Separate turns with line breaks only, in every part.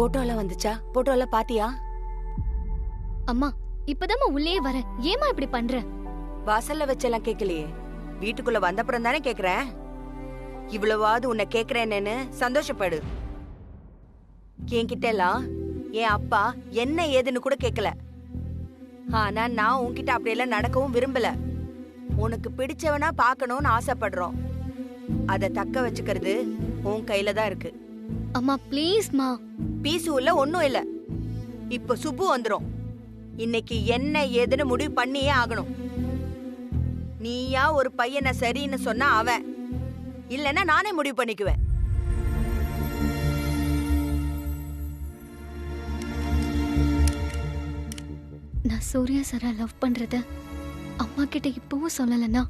Photo எல்லாம் வந்துச்சா? Photo எல்லாம் பாத்தியா?
அம்மா இப்பதான் உள்ளே வரேன், ஏமா இப்படி பண்ற?
வாசல்ல வச்செல்லாம் கேக்கலையே, வீட்டுக்குள்ள வந்தப்புறம் தானே கேக்குறேன். இவ்வளவாவது உன்னை கேக்குறேன்னு சந்தோஷப்படு. என்கிட்ட எல்லாம் என் அப்பா என்ன ஏதுன்னு கூட கேக்கல. ஆனா நான் உன்கிட்ட அப்படியெல்லாம் நடக்கவும் விரும்பல. உனக்கு பிடிச்சவனா பாக்கணும்னு ஆசைப்படுறோம். அத தக்க வச்சுக்கிறது உன் கையில தான் இருக்கு.
அம்மா ப்ளீஸ்மா.
பீசு இல்ல, ஒண்ணும் இல்ல. இப்ப சுப்பு வந்துரும். இன்னைக்கு என்ன ஏதுன்னு முடிவு பண்ணியே ஆகணும். நீயா ஒரு பையனை சரின்னு சொன்னா அவன், இல்லன்னா நானே முடிவு பண்ணிக்குவேன்.
நான் சூர்யா சாரை லவ் பண்றத அம்மா கிட்ட இப்பவும் சொல்லலன்னா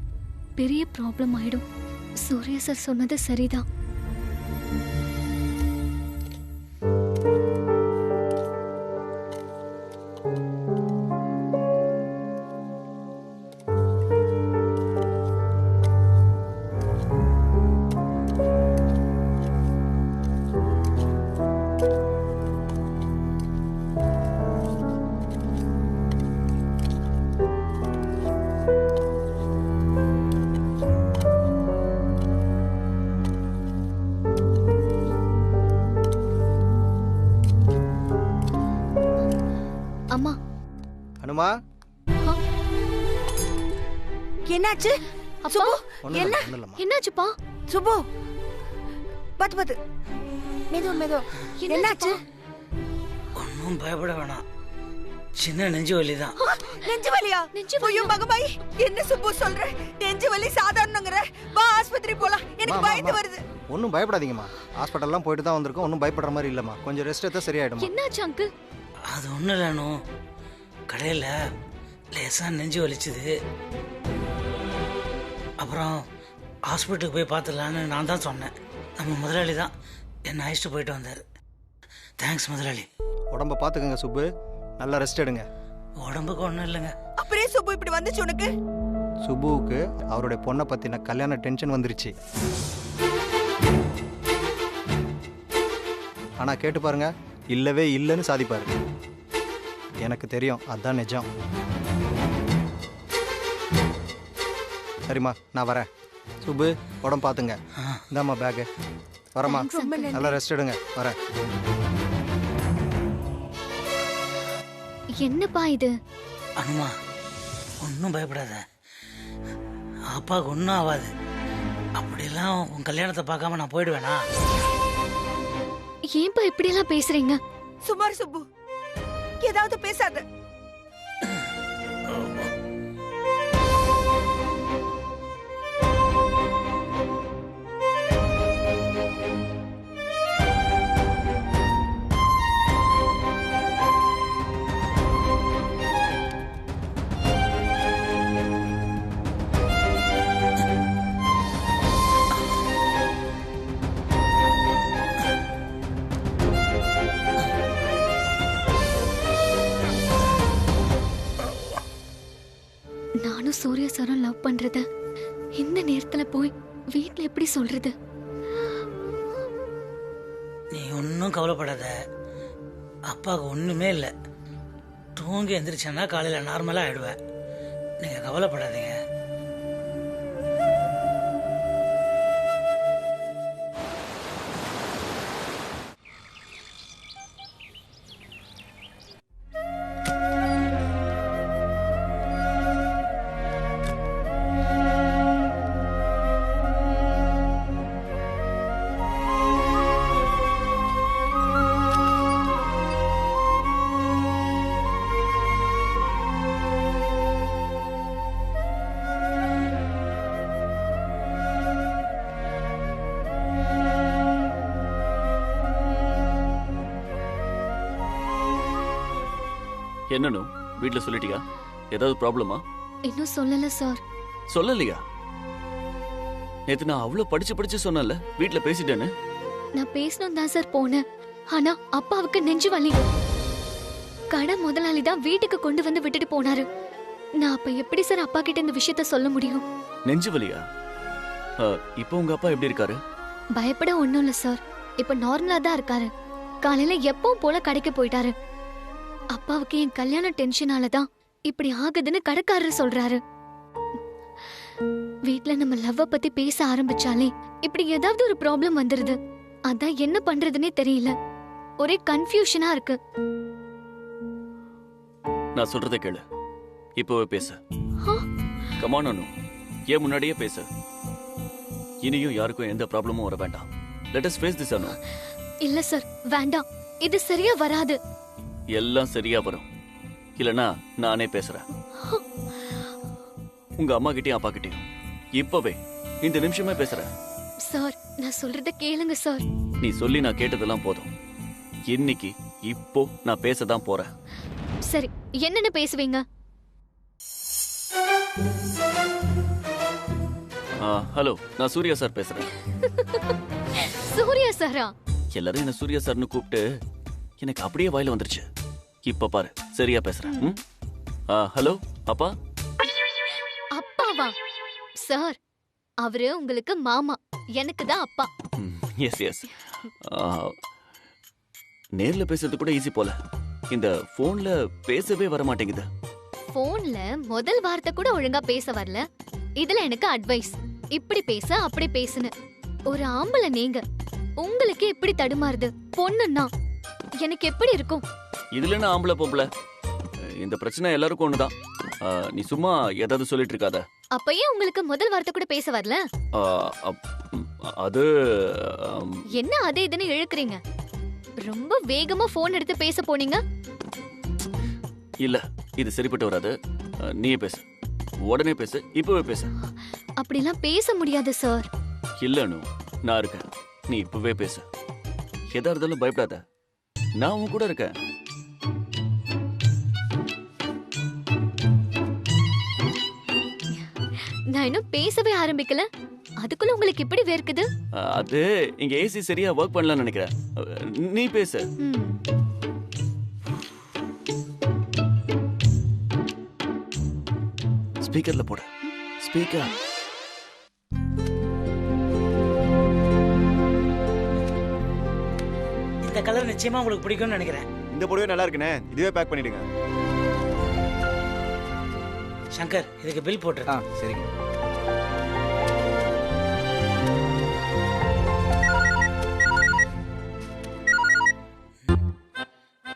பெரிய ப்ராப்ளம் ஆயிடும். சூர்யா சார் சொன்னது சரிதான். அம்மா.
அனுமா,
என்னாச்சு? சுப்பு, என்ன
என்னாச்சுப்பா?
சுப்பு, பத்து பத்து, மெது மெது. என்னாச்சு?
ஒன்னும் பயப்பட வேணாம், சின்ன நெஞ்சு வலி தான்.
நெஞ்சு வலியா? ஐயோ மகமாய், என்ன சுப்பு சொல்ற? நெஞ்சு வலி சாதாரணங்கற? வா ஆஸ்பத்திரி போலாம், எனக்கு பயந்து வருது.
ஒன்றும் பயப்படாதீங்கம்மா, ஹாஸ்பிட்டல்லாம் போயிட்டு தான் வந்திருக்கோம். ஒன்றும் பயப்படுற மாதிரி இல்லைம்மா, கொஞ்சம் ரெஸ்ட் எடுத்தா சரியாயிடும்.
என்னாச்சு அங்கிள்?
அது ஒன்றும் இல்லைனோ, கடையில் லேசாக நெஞ்சு வலிச்சுது. அப்புறம் ஹாஸ்பிட்டலுக்கு போய் பார்த்துடலான்னு நான் தான் சொன்னேன். நம்ம முதலாளி தான் என்னை அழைச்சிட்டு போயிட்டு வந்தார். தேங்க்ஸ் முதலாளி.
உடம்ப பார்த்துக்கங்க சுப்பு, நல்லா ரெஸ்ட் எடுங்க.
உடம்புக்கு ஒன்றும் இல்லைங்க.
அப்படியே சுப்பு இப்படி வந்துச்சு உனக்கு?
சுப்புவுக்கு அவருடைய பொண்ணை பற்றின கல்யாண டென்ஷன் வந்துருச்சு. ஆனால் கேட்டு பாருங்க, இல்லவே இல்லைன்னு சாதிப்பாரு. எனக்கு தெரியும், அதுதான் நிஜம். சரிம்மா, நான் வரேன். சுப்பு, உடம்பு பார்த்துங்க. இந்தாம்மா பேக்கு. வரம்மா, நல்லா ரெஸ்ட் எடுங்க. வரேன்.
என்னப்பா இது?
அனுமா, ஒன்றும் பயப்படாத, அப்பாவுக்கு ஒன்றும் ஆகாது. அப்படியெல்லாம் உன் கல்யாணத்தை பார்க்காம நான் போயிடுவேனா?
ஏன்பா இப்படி எல்லாம் பேசுறீங்க?
சுமார் சுப்பு, ஏதாவது பேசாத.
நானும் சூர்யா சாரும் லவ் பண்றத இந்த நேரத்துல போய் வீட்ல எப்படி சொல்றது?
நீ ஒன்றும் கவலைப்படாத, அப்பாவுக்கு ஒன்றுமே இல்லை. தூங்கி எந்திரிச்சேன்னா காலையில் நார்மலாக ஆயிடுவேன். நீங்கள் கவலைப்படாதீங்க.
என்னன்னு வீட்ல சொல்லிட்டியா? ஏதாவது ப்ராப்ளமா?
இன்னும் சொல்லல சார்.
சொல்லலையா? நேத்து நான் அவ்வளவு படிச்சு சொன்னல வீட்ல பேசிட்டேன்னு.
நான் பேசணும் தான் சார் போனேன். ஆனா அப்பாவுக்கு நெஞ்சு வலி. கடை முதலாளி தான் வீட்டுக்கு கொண்டு வந்து விட்டுட்டு போனாரு. நான் அப்ப எப்படி சார் அப்பா கிட்ட இந்த விஷயத்த சொல்ல முடியும்?
நெஞ்சு வலியா? இப்போ உங்க அப்பா எப்படி இருக்காரு?
பயப்பட ஒண்ணும் இல்ல சார், இப்ப நார்மலா தான் இருக்காரு. காலையில எப்பவும் போல கடைக்கு போயிட்டாரு. அப்பாவுக்கு என் கல்யாண டென்ஷனால தான் இப்படி ஆகுதுன்னு கடைக்காரர் சொல்றாரு. வீட்ல நம்ம லவ்வ பத்தி பேச ஆரம்பிச்சாலே இப்படி ஏதாவது ஒரு ப்ராப்ளம் வந்துருது. அதான் என்ன பண்றதுன்னே தெரியல. ஒரே கன்ஃபியூஷனா இருக்கு.
நான் சொல்றதை கேளு, இப்பவே பேசு. கமான் அனு, ஏன் முன்னாடியே பேசு. இனியும் யாருக்கும் எந்த ப்ராப்ளமும் வர வேண்டாம். லெட் அஸ் ஃபேஸ் திஸ் அனு.
இல்ல சார், வேண்டாம். இது சரியா வராது.
எல்லாம் சரியா வரும். இல்லனா நானே பேசுறேன். உங்க அம்மா கிட்டயும் அப்பா கிட்டயும் இப்பவே இந்த நிமிஷமே பேசுறேன்.
சார், நான் சொல்றத கேளுங்க சார்.
நீ சொல்லி நான் கேட்டதெல்லாம் போதும். இன்னைக்கு இப்போ நான் பேசதான் போறேன்.
சரி, என்னன்னு பேசுவீங்க?
ஹலோ, நான் சூர்யா சார் பேசுறேன்.
சூர்யா சாரா?
எல்லாரும் என்ன சூர்யா சார்னு கூப்பிட்டு எனக்கு அப்படியே வாயில வந்துருச்சு. இப்ப பாரு, சரியா பேசுறேன். ஹலோ அப்பா.
அப்பாவா? சார், அவரு உங்களுக்கு மாமா, எனக்கு தான் அப்பா.
Yes yes. நேர்ல பேசுறது கூட ஈஸி போல, இந்த போன்ல பேசவே வர மாட்டேங்குது.
போன்ல முதல் வார்த்தை கூட ஒழுங்கா பேச வரல. இதுல எனக்கு அட்வைஸ், இப்படி பேச அப்படி பேசுன்னு. ஒரு ஆம்பளை நீங்க, உங்களுக்கு எப்படி தடுமாறுது? பொண்ணுன்னா எனக்கு எப்படி இருக்கும்?
இதுல என்ன ஆம்பளை பொம்பளை, இந்த பிரச்சனை எல்லாருக்கும் ஒண்ணுதான். நீ சும்மா ஏதாவது சொல்லிட்டு இருக்காத.
அப்பயே உங்களுக்கு முதல் வார்த்தை கூட பேச வரல?
அது
என்ன அதே இதுன்னு இழுக்குறீங்க? ரொம்ப வேகமா போன் எடுத்து பேச போனீங்க.
இல்ல, இது சரிப்பட்டு வராது. நீயே பேசு, உடனே பேசு, இப்பவே பேசு.
அப்படிலாம் பேச முடியாது சார்.
இல்லனு, நான் இருக்கேன். நீ இப்பவே பேசு. எதா இருந்தாலும் பயப்படாத, நான் உன் கூட இருக்கேன்.
நான் இன்னும் பேசவே ஆரம்பிக்கல, அதுக்குள்ள உங்களுக்கு இப்படி வேர்க்குது?
அது இங்க ஏசி சரியா ஒர்க் பண்ணலன்னு நினைக்கிறேன். நீ பேசு. ஸ்பீக்கர்ல போடு. ஸ்பீக்கர்.
இந்த கலர் நிச்சயமா உங்களுக்கு பிடிக்கும்னு நினைக்கிறேன்.
இந்த புடவை நல்லா இருக்குண்ணே, இதுவே பேக் பண்ணிடுங்க.
சங்கர், இதுக்கு பில் போட்டு.
சரிங்க.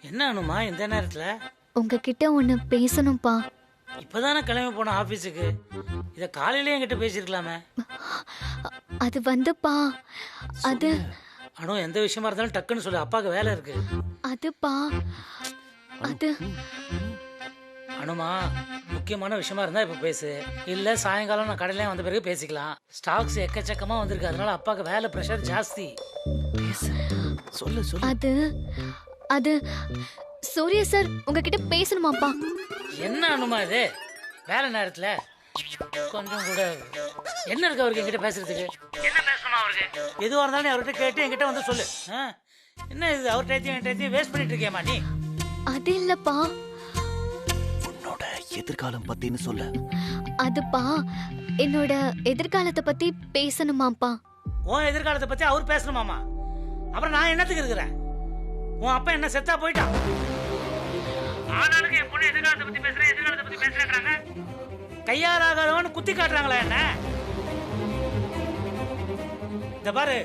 என்ன அனுமா இந்த நேரத்துல?
உங்ககிட்ட ஒண்ணு பேசணும்பா.
இப்பதானே கிளம்பி போன ஆபீஸுக்கு, இத காலையில என்கிட்ட பேசிருக்கலாமே.
அது வந்துப்பா, அது
அனு, எந்த விஷயமா இருந்தாலும் டக்குன்னு சொல்லு, அப்பாவுக்கு வேலை இருக்கு.
அதுப்பா, அது
அனுமா, முக்கியமான விஷயமா இருந்தா இப்ப பேசு, இல்ல சாயங்காலம் நான் கடையில வந்த பிறகு பேசிக்கலாம். ஸ்டாக்ஸ் எக்கச்சக்கமா வந்திருக்கு, அதனால அப்பாவுக்கு வேலை பிரஷர் ஜாஸ்தி.
சொல்லு சொல்லு.
அது அது சூர்யா சார் உங்ககிட்ட பேசணுமாப்பா.
என்ன அனுமா இது வேலை நேரத்துல? கொஞ்சம் கூட என்ன இருக்கு அவருக்கு என்கிட்ட பேசுறதுக்கு? என்ன பேசணுமா அவருக்கு? எதுவா இருந்தாலும் அவர்கிட்ட கேட்டு என்கிட்ட வந்து சொல்லு. என்ன இது அவர்கிட்ட என்கிட்ட வேஸ்ட் பண்ணிட்டு இருக்கியம்மா நீ?
அது இல்லப்பா,
உன்னோட எதிர்காலம் பத்தின்னு சொல்லு.
அதுப்பா, என்னோட எதிர்காலத்தை பத்தி பேசணுமாப்பா.
உன் எதிர்காலத்தை பத்தி அவர் பேசணுமாமா? அப்புறம் நான் என்னத்துக்கு இருக்கிறேன்? உன் அப்பா என்ன செத்தா போயிட்டான்? ஆனாலுக்கு என் பொண்ணு எதிர்காலத்தை பத்தி பேசுறாங்க. கையாலாகாதவன்னு குத்தி காட்டுறாங்களா என்ன? இந்த பாரு,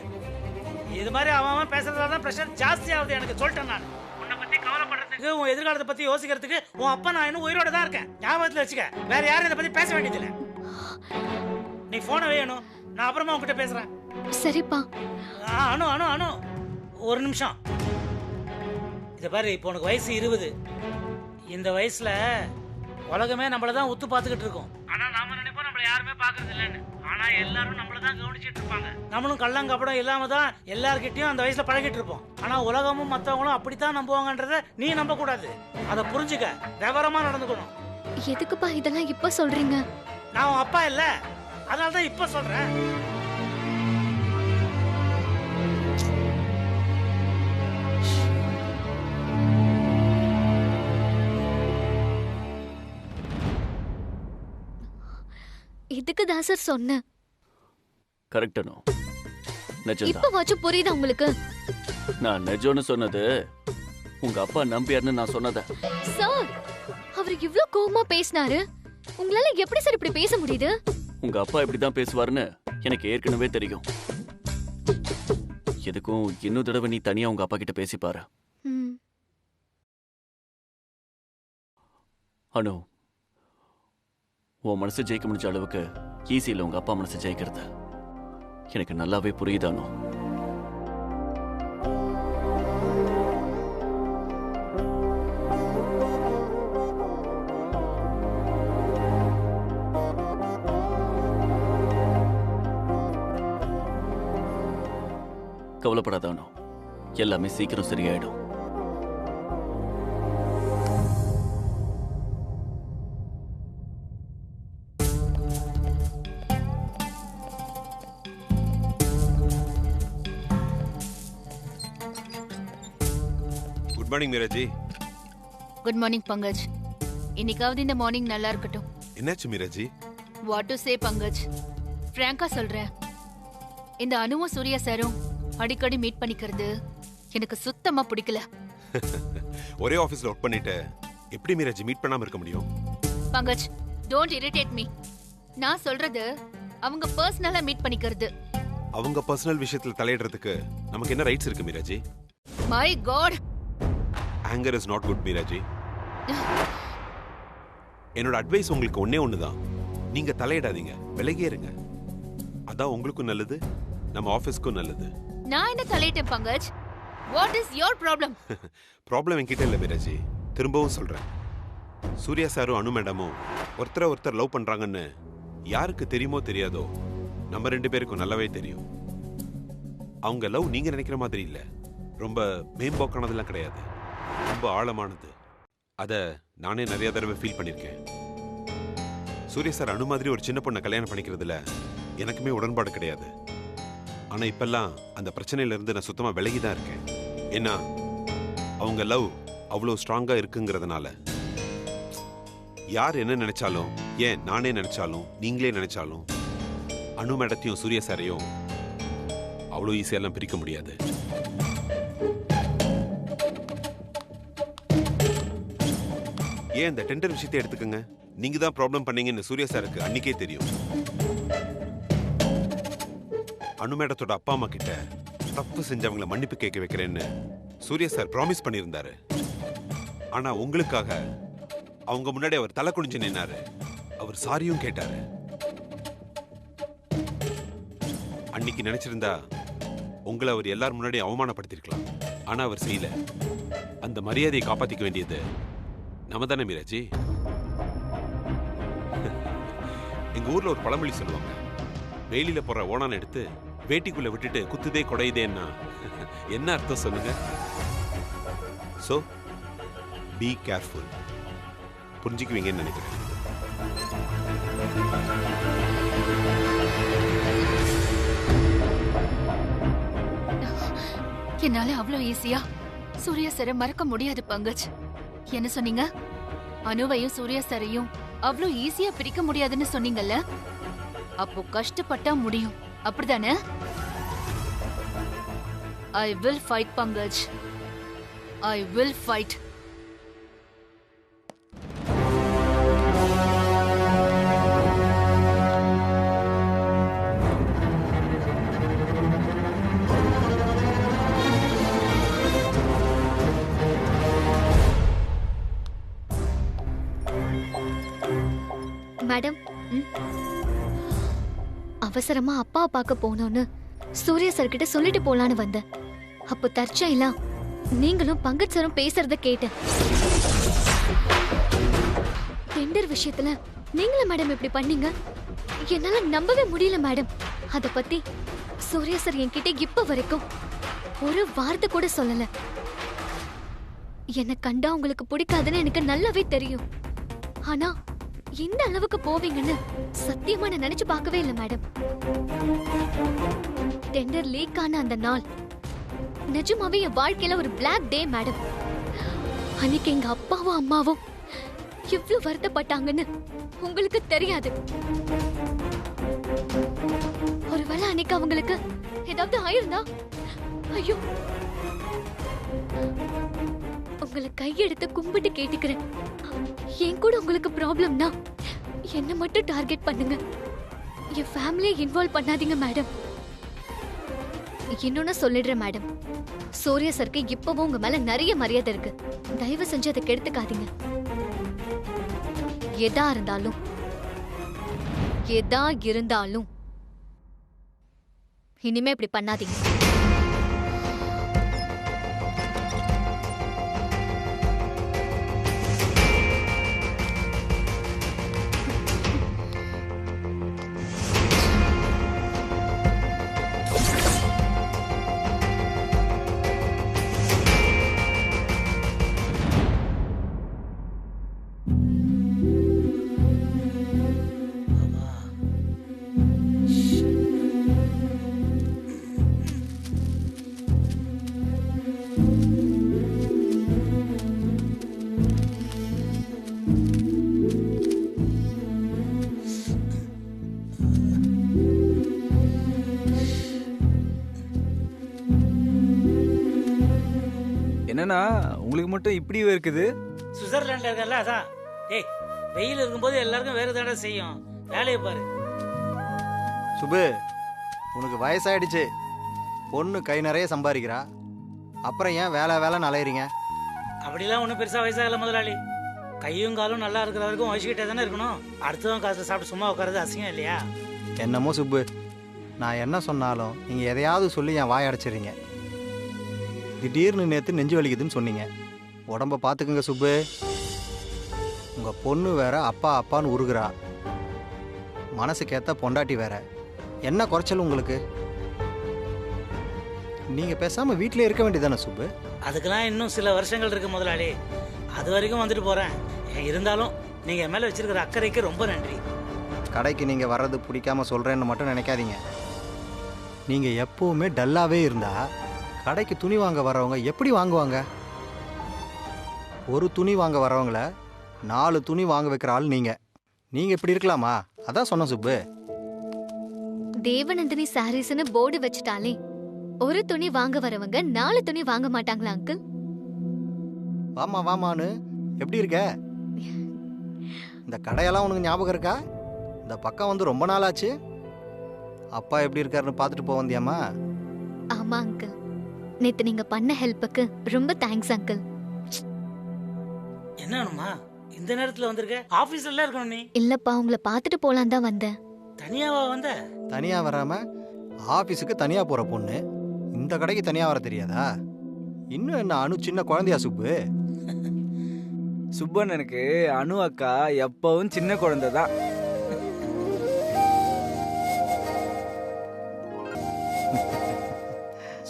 இது மாதிரி அவன் பேசுறதால தான் பிரஷர் ஜாஸ்தி ஆகுது எனக்கு. சொல்லிட்டேன் நான். உன்னை பத்தி கவலைப்படுறதுக்கு, உன் எதிர்காலத்தை பத்தி யோசிக்கிறதுக்கு உன் அப்பா நான் இன்னும் உயிரோட தான் இருக்கேன். ஞாபகத்துல வச்சுக்க. வேற யாரும் இதை பத்தி பேச வேண்டியதில்லை. நீ போனை வேணும், நான் அப்புறமா உன்கிட்ட பேசுறேன்.
சரிப்பா.
அனு அனு அனு, ஒரு நிமிஷம். இத பாரு, இப்போ உனக்கு வயசு 20. இந்த வயசுல உலகமே நம்மள தான் உத்து பார்த்துக்கிட்டு இருக்கோம். ஆனா நாம நினைப்போம் நம்மள யாருமே பாக்குறது இல்லைன்னு. ஆனா எல்லாரும் நம்மள தான் கவனிச்சிட்டு இருப்பாங்க. நம்மளும் கள்ளங்கப்படம் இல்லாம தான் எல்லார்கிட்டயும் அந்த வயசுல பழகிட்டு இருப்போம். ஆனா உலகமும் மத்தவங்களும் அப்படித்தான் நம்புவாங்கன்றத நீ நம்ப கூடாது. அதை புரிஞ்சுக்க, விவரமா நடந்துக்கணும்.
எதுக்குப்பா இதெல்லாம் இப்ப சொல்றீங்க?
நான் உன் அப்பா இல்ல, அதனால தான் இப்ப சொல்றேன்.
இதுக்கு தான் சார் சொன்னேன்.
கரெக்டனோ, நிஜம்தான்.
இப்பவாச்சும் புரியுதா உங்களுக்கு?
நான் நிஜம்னு சொன்னது உங்க அப்பா நம்பியார்னு நான் சொன்னத.
சார், அவர் இவ்ளோ கோவமா பேசினாரு. உங்களால எப்படி சார் இப்படி பேச முடியுது?
உங்க அப்பா இப்படிதான் பேசுவாருன்னு எனக்கு ஏற்கனவே தெரியும். எதுக்கும் இன்னொரு தடவை நீ தனியா உங்க அப்பா கிட்ட பேசிப்பாரு.
ம்.
அனு, உன் மனசு ஜெயிக்க முடிஞ்ச அளவுக்கு ஈஸி இல்ல உங்க அப்பா மனசு ஜெயிக்கிறது. எனக்கு நல்லாவே புரியுதானோ? கவலைப்படாதானோ, எல்லாமே சீக்கிரம் சரியாயிடும்.
Good morning மீராஜி.
Good morning Pankaj. இன்னைக்காவது இந்த மார்னிங் நல்லா இருக்கட்டும்.
என்னாச்சு மீராஜி?
வாட் டு சே பங்கஜ், பிராங்கா சொல்றேன், இந்த அனுவும் சூர்யா சாரும் அடிக்கடி மீட் பண்ணிக்கிறது எனக்கு சுத்தமா பிடிக்கல.
ஒரே ஆபீஸ்ல ஒர்க் பண்ணிட்டு எப்படி மீராஜி மீட் பண்ணாம இருக்க முடியும்?
Pankaj, don't irritate me. நான் சொல்றது அவங்க பர்சனலா மீட் பண்ணிக்கிறது.
அவங்க பர்சனல் விஷயத்துல தலையிடுறதுக்கு நமக்கு என்ன ரைட்ஸ் இருக்கு மீராஜி?
My God,
anchor is not good மீராஜி. என்னோட அட்வைஸ் உங்களுக்கு ஒன்னே ஒண்ணுதான், நீங்க தலையிடாதீங்க, விலகியே இருங்க. அதான் உங்களுக்கும் நல்லது, நம்ம ஆபீஸ்க்கும் நல்லது.
நான் என்ன தலையிட்டேன் Pankaj? What is your problem?
Problem என்கிட்ட இல்ல மீராஜி, திரும்பவும் சொல்றேன். சூர்யா சாரும் அனு மேடமும் ஒருத்தர் லவ் பண்றாங்கன்னு யாருக்கு தெரியுமோ தெரியாதோ, நம்ம 2 பேருக்கும் நல்லாவே தெரியும். அவங்க லவ் நீங்க நினைக்கிற மாதிரி இல்ல, ரொம்ப மேம்போக்கானதெல்லாம் கிடையாது, ரொம்ப ஆழமானது. அத நானே நிறைய தடவை ஃபீல் பண்ணிருக்கேன். சூர்யா சார் அனு மாதிரி ஒரு சின்ன பொண்ணை கல்யாணம் பண்ணிக்கிறதுல எனக்குமே உடன்பாடு கிடையாது. ஆனா இப்பெல்லாம் அந்த பிரச்சனையில இருந்து நான் சுத்தமா விலகி தான் இருக்கேன். ஏன்னா அவங்க லவ் அவ்வளவு ஸ்ட்ராங்கா இருக்குங்கிறதுனால. யார் என்ன நினைச்சாலும், ஏன் நானே நினைச்சாலும், நீங்களே நினைச்சாலும், அனு மேடத்தையும் சூர்யா சாரையும் அவ்வளவு ஈஸியெல்லாம் பிரிக்க முடியாது. ஏன் இந்த டெண்டர் விஷயத்தை எடுத்துக்கங்க, நீங்க தான் ப்ராப்ளம் பண்ணீங்கன்னு சூர்யா சாருக்கு அன்னைக்கே தெரியும். அனு மேடத்தோட அப்பா அம்மா கிட்ட தப்பு செஞ்சவங்களை மன்னிப்பு கேட்க வைக்கிறேன்னு சூர்யா சார் ப்ராமிஸ் பண்ணியிருந்தாரு. ஆனா உங்களுக்காக அவங்க முன்னாடி அவர் தலை குனிஞ்சு நின்னாரு, அவர் சாரியும் கேட்டாரு. அன்னைக்கு நினைச்சிருந்தா உங்களை அவர் எல்லார் முன்னாடி அவமானப்படுத்திருக்கலாம். ஆனா அவர் செய்யல. அந்த மரியாதையை காப்பாத்திக்க வேண்டியது நம்ம தானே மீராஜி. எங்க ஊர்ல ஒரு பழமொழி சொல்லுவாங்க, வேலியில போற ஓனான் எடுத்து வேட்டிக்குள்ள விட்டுட்டு குத்துதே கொடையுதேன்னா என்ன அர்த்தம் சொல்லுங்க? So be careful. புரிஞ்சுக்குவீங்கன்னு நினைக்கிறேன்.
என்னால அவ்வளவு ஈஸியா சூர்யா சாரை மறக்க முடியாது பங்கஜ். என்ன சொன்னீங்க? அனுவையும் சூர்யா சாரையும் அவ்வளவு ஈஸியா பிரிக்க முடியாதுன்னு சொன்னீங்கல்ல? அப்போ கஷ்டப்பட்டா முடியும், அப்படிதானே? I will fight Pankaj, I will fight.
Madam, அவசரமா அப்பா பார்க்க போனோன்னு சூர்யா சார் கிட்ட சொல்லிட்டு போலான்னு வந்தேன். அப்போ தற்செயலா நீங்களும் பங்கஜ் சாரும் பேசுறத கேட்டேன். டெண்டர் விஷயத்துல நீங்கள மேடம் இப்படி பண்ணீங்க? என்னால நம்பவே முடியல மேடம். அத பத்தி சூர்யா சார் என்கிட்ட இப்ப வரைக்கும் ஒரு வார்த்தை கூட சொல்லல. என்ன கண்டா உங்களுக்கு பிடிக்காதுன்னு எனக்கு நல்லாவே தெரியும். ஆனா இந்த அளவுக்கு போவீங்கன்னு சத்தியமா நான் நினைச்சு பார்க்கவே இல்லை மேடம். டெண்டர் லீக் ஆன அந்த நாள் நிஜமாவே என் வாழ்க்கையில ஒரு பிளாக் டே மேடம். அன்னைக்கு எங்க அப்பாவும் அம்மாவும் எவ்வளவு வருத்தப்பட்டாங்கன்னு உங்களுக்கு தெரியாது. ஒருவேளை அன்னைக்கு அவங்களுக்கு ஏதாவது ஆயிருந்தா? ஐயோ, உங்களை கையெடுத்து கும்பிட்டு கேட்டுக்கிறேன். என் கூட உங்களுக்கு ப்ராப்ளம்னா என்ன மட்டும் டார்கெட் பண்ணுங்க. என் ஃபேமிலியை இன்வால்வ் பண்ணாதீங்க மேடம். இன்னொன்னு சொல்லிடுறேன் மேடம், சூர்யா சருக்கு இப்பவும் உங்க மேல நிறைய மரியாதை இருக்கு. தயவு செஞ்சு அதை கெடுத்துக்காதீங்க. எதா இருந்தாலும் இனிமே இப்படி பண்ணாதீங்க.
என்னன்னா உங்களுக்கு மட்டும் இப்படி இருக்குது?
சுவிட்சர்லாண்ட்ல இருக்கல அதான். ஏய், வெயில் இருக்கும்போது எல்லாருக்கும் வேற தானே செய்யும். வேலையை பாரு.
சுபு, உனக்கு வயசாயிடுச்சு. பொண்ணு கை நிறைய சம்பாதிக்கிறா, அப்புறம் ஏன் வேலை வேலைன்னு அலையிறீங்க?
அப்படிலாம் ஒன்றும் பெருசா வயசாகல முதலாளி. கையும் காலும் நல்லா இருக்கிற வரைக்கும் வயசுக்கிட்டே தானே இருக்கணும். அடுத்தவன் காசை சாப்பிட்டு சும்மா உட்காரது அசிங்கம் இல்லையா?
என்னமோ சுப்பு, நான் என்ன சொன்னாலும் நீங்கள் எதையாவது சொல்லி என் வாய் அடைச்சிடுறீங்க. திடீர்னு நேற்று நெஞ்சு வலிக்குதுன்னு சொன்னீங்க. உடம்ப பார்த்துக்குங்க சுப்பு. உங்கள் பொண்ணு வேற அப்பா அப்பான்னு உருகுறா, மனசுக்கேற்ற பொண்டாட்டி வேற. என்ன குறைச்சல் உங்களுக்கு? நீங்கள் பேசாமல் வீட்டிலே இருக்க வேண்டியதானே சுப்பு?
அதுக்கெல்லாம் இன்னும் சில வருஷங்கள் இருக்கு முதலாளி. அது வரைக்கும் வந்துட்டு போகிறேன். இருந்தாலும் நீங்கள் என் மேலே வச்சிருக்கிற அக்கறைக்கு ரொம்ப நன்றி.
கடைக்கு நீங்கள் வர்றது பிடிக்காம சொல்கிறேன்னு மட்டும் நினைக்காதீங்க. நீங்கள் எப்போவுமே டல்லாகவே இருந்தால் கடைக்கு துணி வாங்க வரவங்க எப்படி வாங்குவாங்க? ஒரு துணி வாங்க வரவங்கள 4 துணி வாங்க வைக்கிற ஆள் நீங்கள் இப்படி இருக்கலாமா? அதான் சொன்ன சுப்பு.
தேவநந்தினி சாரீஸ்னு போர்டு வச்சுட்டாலே ஒரு துணி வாங்க வரவங்க 4 துணி வாங்க மாட்டாங்களா அங்கிள்?
வாமா வாமான்னு எப்படி இருக்க? இந்த கடையெல்லாம் உனக்கு ஞாபகம் இருக்கா? இந்த பக்கம் வந்து ரொம்ப நாள் ஆச்சு. அப்பா எப்படி இருக்காருன்னு பார்த்துட்டு போக வந்தியாமா?
ஆமா அங்கிள், நேத்து நீங்க பண்ண ஹெல்ப்புக்கு ரொம்ப தேங்க்ஸ் அங்கிள்.
என்ன வேணுமா? இந்த நேரத்துல வந்திருக்க? ஆபீஸ்ல இருக்கணும் நீ.
இல்லப்பா, உங்களை பார்த்துட்டு போலாம் தான் வந்தேன்.
தனியாவா வந்த?
தனியாக வராமல் ஆஃபீஸுக்கு தனியாக போகிற பொண்ணு இந்த கடைக்கு தனியாக வர தெரியாதா? இன்னும் என்ன அனு சின்ன குழந்தையா சுப்பு?
சுப்பண்ணனுக்கு அனு அக்கா எப்பவும் சின்ன குழந்தை தான்.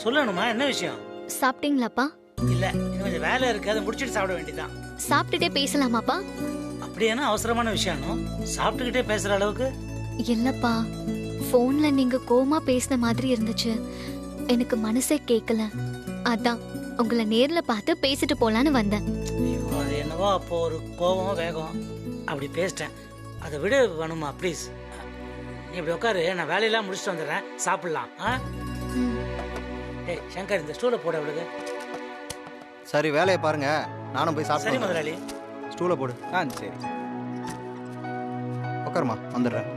சொல்லணுமா? என்ன விஷயம்?
சாப்பிட்டீங்களாப்பா?
இல்ல, இன்னும் கொஞ்சம் வேலை இருக்கு, அதை முடிச்சிட்டு சாப்பிட வேண்டியதான்.
சாப்பிட்டுட்டே பேசலாமாப்பா?
அப்படியான அவசரமான விஷயம் சாப்பிட்டுக்கிட்டே பேசுற அளவுக்கு
இல்லப்பா, போன்ல நீங்க கோமா பேசின மாதிரி இருந்துச்சு. எனக்கு மனசே கேட்கல. அதான் உங்களை நேர்ல பார்த்து பேசிட்டு போலான்னு வந்தேன்.
அது என்னவோ அப்போ ஒரு கோபம் வேகம் அப்படி பேசிட்டேன். அதை விட வேணுமா ப்ளீஸ்? நீ இப்படி உட்காரு, நான் வேலையெல்லாம் முடிச்சுட்டு வந்துடுறேன், சாப்பிடலாம். ஏய் சங்கர், இந்த ஸ்டூலை போட அவளுக்கு.
சரி, வேலையை பாருங்க, நானும் போய்
சரி
சாப்பிட்டு
முதலாளி.
ஸ்டூலை போடு.
சரி,
உட்காருமா, வந்துடுறேன்.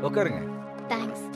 உட்காருங்க.
தேங்க்ஸ்.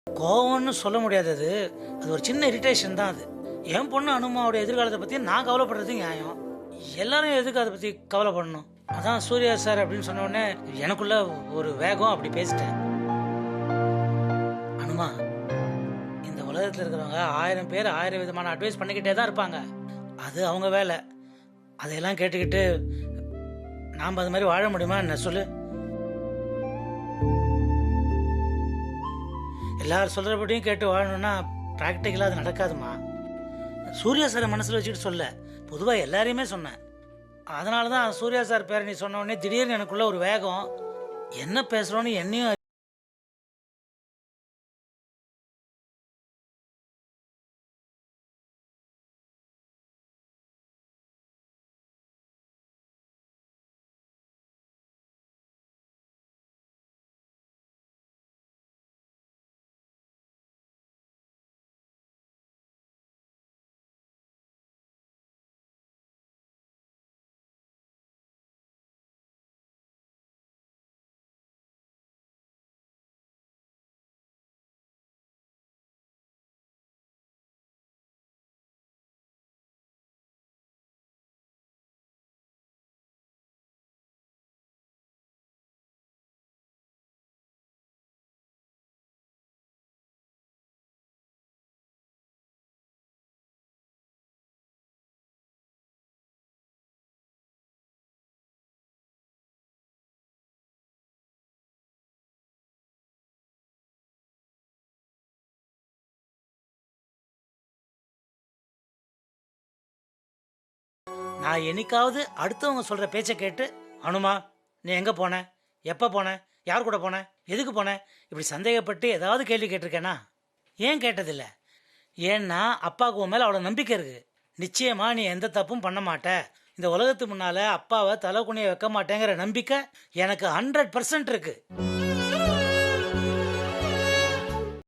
கோவம்னு சொல்ல முடியாது, அது ஒரு சின்ன இரிட்டேஷன் தான். அது என் பொண்ணு அனுமாவோட எதிர்காலத்தை பற்றி நான் கவலைப்படுறது நியாயம். எல்லாரும் எதுக்கு அதை பற்றி கவலைப்படணும்? அதான் சூர்யா சார் அப்படின்னு சொன்ன உடனே எனக்குள்ள ஒரு வேகம் அப்படி பேசிட்டேன். அனுமா, இந்த உலகத்தில் இருக்கிறவங்க 1000 பேர் 1000 விதமான அட்வைஸ் பண்ணிக்கிட்டே தான் இருப்பாங்க. அது அவங்க வேலை. அதையெல்லாம் கேட்டுக்கிட்டு நாம் அது மாதிரி வாழ முடியுமா என்ன சொல்லு? எல்லாரும் சொல்கிறபடியும் கேட்டு வாழணும்னா ப்ராக்டிக்கலாக அது நடக்காதுமா. சூர்யா சாரை மனசில் வச்சுக்கிட்டு சொல்ல, பொதுவாக எல்லாரையுமே சொன்னேன். அதனால தான் சூர்யா சார் பேரை நீ சொன்ன உடனே திடீர்னு எனக்குள்ள ஒரு வேகம். என்ன பேசுகிறோன்னு என்னையும் நான் என்னைக்காவது அடுத்தவங்க சொல்கிற பேச்சை கேட்டு, அனுமா நீ எங்கே போன, எப்போ போன, யார் கூட போன, எதுக்கு போன, இப்படி சந்தேகப்பட்டு ஏதாவது கேள்வி கேட்டிருக்கேனா? ஏன் கேட்டதில்ல? ஏன்னா அப்பாவுக்கு உன் மேலே அவ்வளோ நம்பிக்கை இருக்குது. நிச்சயமாக நீ எந்த தப்பும் பண்ண மாட்ட, இந்த உலகத்துக்கு முன்னால் அப்பாவை தலை குனிய வைக்க மாட்டேங்கிற நம்பிக்கை எனக்கு 100% இருக்குது.